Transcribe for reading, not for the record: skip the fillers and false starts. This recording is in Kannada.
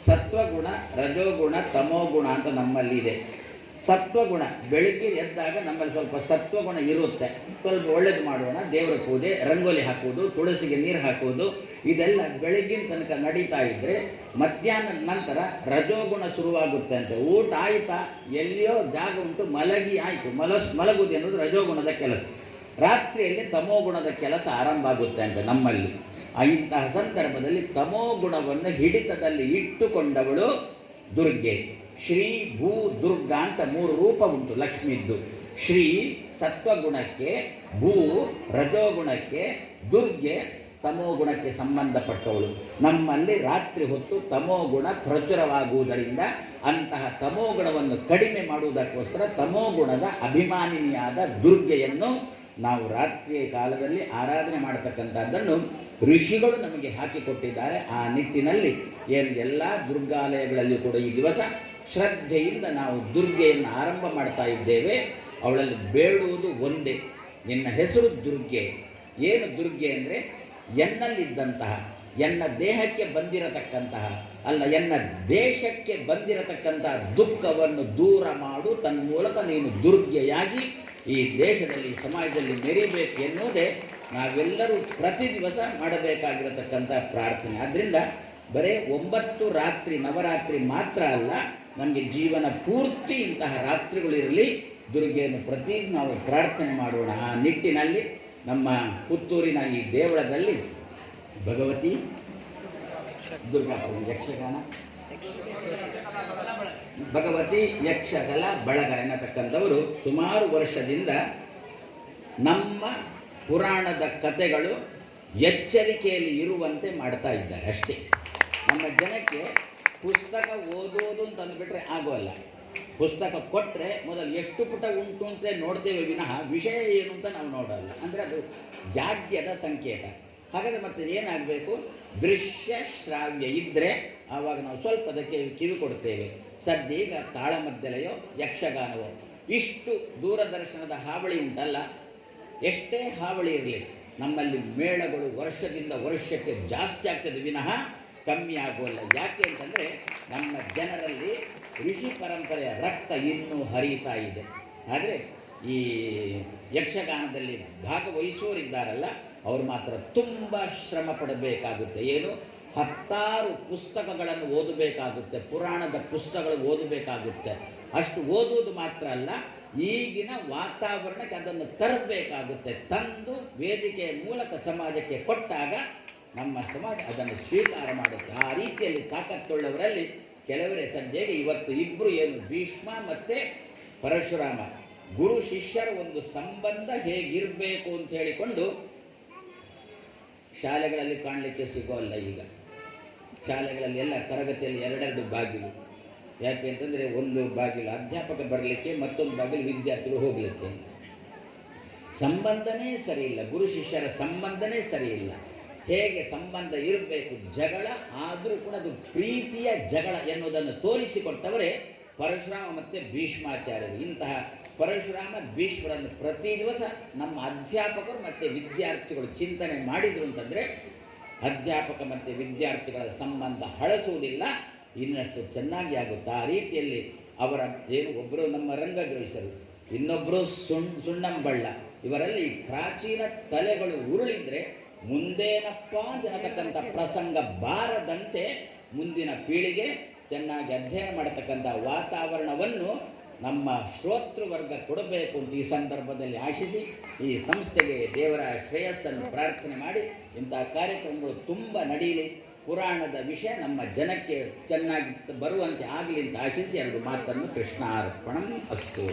ಸತ್ವಗುಣ, ರಜೋಗುಣ, ತಮೋಗುಣ ಅಂತ ನಮ್ಮಲ್ಲಿ ಇದೆ. ಸತ್ವಗುಣ ಬೆಳಿಗ್ಗೆ ಎದ್ದಾಗ ನಮ್ಮಲ್ಲಿ ಸ್ವಲ್ಪ ಸತ್ವಗುಣ ಇರುತ್ತೆ. ಸ್ವಲ್ಪ ಒಳ್ಳೇದು ಮಾಡೋಣ, ದೇವರ ಪೂಜೆ, ರಂಗೋಲಿ ಹಾಕುವುದು, ತುಳಸಿಗೆ ನೀರು ಹಾಕುವುದು, ಇದೆಲ್ಲ ಬೆಳಗ್ಗಿನ ತನಕ ನಡೀತಾ ಇದ್ರೆ ಮಧ್ಯಾಹ್ನದ ನಂತರ ರಜೋಗುಣ ಶುರುವಾಗುತ್ತೆ ಅಂತೆ. ಊಟ ಆಯ್ತಾ, ಎಲ್ಲಿಯೋ ಜಾಗ ಉಂಟು, ಮಲಗಿ ಆಯಿತು, ಮಲಗುವುದು ಎನ್ನುವುದು ರಜೋಗುಣದ ಕೆಲಸ. ರಾತ್ರಿಯಲ್ಲಿ ತಮೋಗುಣದ ಕೆಲಸ ಆರಂಭ ಆಗುತ್ತೆ ಅಂತ ನಮ್ಮಲ್ಲಿ. ಇಂತಹ ಸಂದರ್ಭದಲ್ಲಿ ತಮೋಗುಣವನ್ನು ಹಿಡಿತದಲ್ಲಿ ಇಟ್ಟುಕೊಂಡವಳು ದುರ್ಗೆ. ಶ್ರೀ, ಭೂ, ದುರ್ಗಾ ಅಂತ 3 ರೂಪ ಉಂಟು ಲಕ್ಷ್ಮಿದ್ದು. ಶ್ರೀ ಸತ್ವಗುಣಕ್ಕೆ, ಭೂ ರಜೋಗುಣಕ್ಕೆ, ದುರ್ಗೆ ತಮೋಗುಣಕ್ಕೆ ಸಂಬಂಧಪಟ್ಟವಳು. ನಮ್ಮಲ್ಲಿ ರಾತ್ರಿ ಹೊತ್ತು ತಮೋಗುಣ ಪ್ರಚುರವಾಗುವುದರಿಂದ ಅಂತಹ ತಮೋಗುಣವನ್ನು ಕಡಿಮೆ ಮಾಡುವುದಕ್ಕೋಸ್ಕರ ತಮೋಗುಣದ ಅಭಿಮಾನಿನಿಯಾದ ದುರ್ಗೆಯನ್ನು ನಾವು ರಾತ್ರಿಯ ಕಾಲದಲ್ಲಿ ಆರಾಧನೆ ಮಾಡತಕ್ಕಂಥದ್ದನ್ನು ಋಷಿಗಳು ನಮಗೆ ಹಾಕಿಕೊಟ್ಟಿದ್ದಾರೆ. ಆ ನಿಟ್ಟಿನಲ್ಲಿ ಎಲ್ಲ ದುರ್ಗಾಲಯಗಳಲ್ಲಿ ಕೂಡ ಈ ದಿವಸ ಶ್ರದ್ಧೆಯಿಂದ ನಾವು ದುರ್ಗೆಯನ್ನು ಆರಂಭ ಮಾಡ್ತಾ ಇದ್ದೇವೆ. ಅವಳಲ್ಲಿ ಬೇಡುವುದು ಒಂದೇ, ನಿನ್ನ ಹೆಸರು ದುರ್ಗೆ. ಏನು ದುರ್ಗೆ ಅಂದರೆ ಎನ್ನಲ್ಲಿದ್ದಂತಹ, ಎನ್ನ ದೇಹಕ್ಕೆ ಬಂದಿರತಕ್ಕಂತಹ ಅಲ್ಲ, ಎನ್ನ ದೇಶಕ್ಕೆ ಬಂದಿರತಕ್ಕಂತಹ ದುಃಖವನ್ನು ದೂರ ಮಾಡು, ತನ್ಮೂಲಕ ನೀನು ದುರ್ಗೆಯಾಗಿ ಈ ದೇಶದಲ್ಲಿ ಸಮಾಜದಲ್ಲಿ ಮೆರಿಬೇಕು ಎನ್ನುವುದೇ ನಾವೆಲ್ಲರೂ ಪ್ರತಿ ದಿವಸ ಮಾಡಬೇಕಾಗಿರತಕ್ಕಂಥ ಪ್ರಾರ್ಥನೆ. ಆದ್ದರಿಂದ ಬರೇ 9 ರಾತ್ರಿ ನವರಾತ್ರಿ ಮಾತ್ರ ಅಲ್ಲ, ನಮಗೆ ಜೀವನ ಪೂರ್ತಿ ಇಂತಹ ರಾತ್ರಿಗಳಿರಲಿ, ದುರ್ಗೆಯನ್ನು ಪ್ರತಿ ನಾವು ಪ್ರಾರ್ಥನೆ ಮಾಡೋಣ. ಆ ನಿಟ್ಟಿನಲ್ಲಿ ನಮ್ಮ ಪುತ್ತೂರಿನ ಈ ದೇವಳದಲ್ಲಿ ಭಗವತಿ ದುರ್ಗಾ ಯಕ್ಷಗಾನ, ಭಗವತಿ ಯಕ್ಷಕಲ ಬಳಗ ಎನ್ನತಕ್ಕಂಥವರು ಸುಮಾರು ವರ್ಷದಿಂದ ನಮ್ಮ ಪುರಾಣದ ಕಥೆಗಳು ಎಚ್ಚರಿಕೆಯಲ್ಲಿ ಇರುವಂತೆ ಮಾಡ್ತಾ ಇದ್ದಾರೆ ಅಷ್ಟೇ. ನಮ್ಮ ಜನಕ್ಕೆ ಪುಸ್ತಕ ಓದೋದು ಅಂತ ಅಂದ್ಬಿಟ್ರೆ ಆಗೋಲ್ಲ. ಪುಸ್ತಕ ಕೊಟ್ಟರೆ ಮೊದಲು ಎಷ್ಟು ಪುಟ ಉಂಟು ಅಂತ ನೋಡ್ತೇವೆ ವಿನಃ ವಿಷಯ ಏನು ಅಂತ ನಾವು ನೋಡಲ್ಲ. ಅಂದರೆ ಅದು ಜಾಡ್ಯದ ಸಂಕೇತ. ಹಾಗಾದರೆ ಮತ್ತೆ ಏನಾಗಬೇಕು, ದೃಶ್ಯ ಶ್ರಾವ್ಯ ಇದ್ದರೆ ಆವಾಗ ನಾವು ಸ್ವಲ್ಪ ಅದಕ್ಕೆ ಕಿವಿ ಕೊಡ್ತೇವೆ. ಸದ್ಯೀಗ ತಾಳಮದ್ದಲೆಯೋ ಯಕ್ಷಗಾನವೋ ಇಷ್ಟು ದೂರದರ್ಶನದ ಹಾವಳಿ ಉಂಟಲ್ಲ, ಎಷ್ಟೇ ಹಾವಳಿ ಇರಲಿ ನಮ್ಮಲ್ಲಿ ಮೇಳಗಳು ವರ್ಷದಿಂದ ವರ್ಷಕ್ಕೆ ಜಾಸ್ತಿ ಆಗ್ತದೆ ವಿನಃ ಕಮ್ಮಿ ಆಗೋಲ್ಲ. ಯಾಕೆ ಅಂತಂದರೆ ನಮ್ಮ ಜನರಲ್ಲಿ ಋಷಿ ಪರಂಪರೆಯ ರಕ್ತ ಇನ್ನೂ ಹರಿತಾ ಇದೆ. ಆದರೆ ಈ ಯಕ್ಷಗಾನದಲ್ಲಿ ಭಾಗವಹಿಸುವವರಿದ್ದಾರಲ್ಲ, ಅವರು ಮಾತ್ರ ತುಂಬ ಶ್ರಮ ಪಡಬೇಕಾಗುತ್ತೆ. ಏನು, 10 ಪುಸ್ತಕಗಳನ್ನು ಓದಬೇಕಾಗುತ್ತೆ, ಪುರಾಣದ ಪುಸ್ತಕಗಳು ಓದಬೇಕಾಗುತ್ತೆ. ಅಷ್ಟು ಓದುವುದು ಮಾತ್ರ ಅಲ್ಲ, ಈಗಿನ ವಾತಾವರಣಕ್ಕೆ ಅದನ್ನು ತರಬೇಕಾಗುತ್ತೆ. ತಂದು ವೇದಿಕೆಯ ಮೂಲಕ ಸಮಾಜಕ್ಕೆ ಕೊಟ್ಟಾಗ ನಮ್ಮ ಸಮಾಜ ಅದನ್ನು ಸ್ವೀಕಾರ ಮಾಡುತ್ತೆ. ಆ ರೀತಿಯಲ್ಲಿ ತಾಕತ್ತುಳ್ಳವರಲ್ಲಿ ಕೆಲವರೇ ಸದ್ಯಕ್ಕೆ ಇವತ್ತು ಇಬ್ಬರು ಏನು ಭೀಷ್ಮ ಮತ್ತು ಪರಶುರಾಮ ಗುರು ಶಿಷ್ಯರ ಒಂದು ಸಂಬಂಧ ಹೇಗಿರಬೇಕು ಅಂತ ಹೇಳಿಕೊಂಡು ಶಾಲೆಗಳಲ್ಲಿ ಕಾಣಲಿಕ್ಕೆ ಸಿಗೋಲ್ಲ. ಈಗ ಶಾಲೆಗಳಲ್ಲಿ ಎಲ್ಲ ತರಗತಿಯಲ್ಲಿ 2 ಬಾಗಿಲು. ಯಾಕೆ ಅಂತಂದರೆ ಒಂದು ಬಾಗಿಲು ಅಧ್ಯಾಪಕ ಬರಲಿಕ್ಕೆ, ಮತ್ತೊಂದು ಬಾಗಿಲು ವಿದ್ಯಾರ್ಥಿಗಳು ಹೋಗಲಿಕ್ಕೆ. ಸಂಬಂಧನೇ ಸರಿ ಇಲ್ಲ, ಗುರು ಶಿಷ್ಯರ ಸಂಬಂಧನೇ ಸರಿ ಇಲ್ಲ. ಹೇಗೆ ಸಂಬಂಧ ಇರಬೇಕು, ಜಗಳ ಆದರೂ ಕೂಡ ಅದು ಪ್ರೀತಿಯ ಜಗಳ ಎನ್ನುವುದನ್ನು ತೋರಿಸಿಕೊಟ್ಟವರೇ ಪರಶುರಾಮ ಮತ್ತು ಭೀಷ್ಮಾಚಾರ್ಯರು. ಇಂತಹ ಪರಶುರಾಮ ಭೀಷ್ಮರನ್ನು ಪ್ರತಿ ದಿವಸ ನಮ್ಮ ಅಧ್ಯಾಪಕರು ಮತ್ತು ವಿದ್ಯಾರ್ಥಿಗಳು ಚಿಂತನೆ ಮಾಡಿದರು ಅಂತಂದರೆ ಅಧ್ಯಾಪಕ ಮತ್ತು ವಿದ್ಯಾರ್ಥಿಗಳ ಸಂಬಂಧ ಹಳಸುವುದಿಲ್ಲ, ಇನ್ನಷ್ಟು ಚೆನ್ನಾಗಿ ಆಗುತ್ತೆ. ಆ ರೀತಿಯಲ್ಲಿ ಅವರ ಏನು, ಒಬ್ಬರು ನಮ್ಮ ರಂಗದ್ವೇಷರು, ಇನ್ನೊಬ್ಬರು ಸುಣ್ಣಂಬಳ್ಳ, ಇವರಲ್ಲಿ ಪ್ರಾಚೀನ ತಲೆಗಳು ಉರುಳಿದ್ರೆ ಮುಂದೇನಪ್ಪ ಜನತಕ್ಕಂಥ ಪ್ರಸಂಗ ಬಾರದಂತೆ ಮುಂದಿನ ಪೀಳಿಗೆ ಚೆನ್ನಾಗಿ ಅಧ್ಯಯನ ಮಾಡತಕ್ಕಂಥ ವಾತಾವರಣವನ್ನು ನಮ್ಮ ಶ್ರೋತೃವರ್ಗ ಕೊಡಬೇಕು ಅಂತ ಈ ಸಂದರ್ಭದಲ್ಲಿ ಆಶಿಸಿ ಈ ಸಂಸ್ಥೆಗೆ ದೇವರ ಶ್ರೇಯಸ್ಸನ್ನು ಪ್ರಾರ್ಥನೆ ಮಾಡಿ ಇಂತಹ ಕಾರ್ಯಕ್ರಮಗಳು ತುಂಬ ನಡೆಯಲಿ, ಪುರಾಣದ ವಿಷಯ ನಮ್ಮ ಜನಕ್ಕೆ ಚೆನ್ನಾಗಿ ಬರುವಂತೆ ಆಗಲಿ ಅಂತ ಆಶಿಸಿ 2 ಮಾತನ್ನು ಕೃಷ್ಣಾರ್ಪಣಂ ಅಸ್ತು.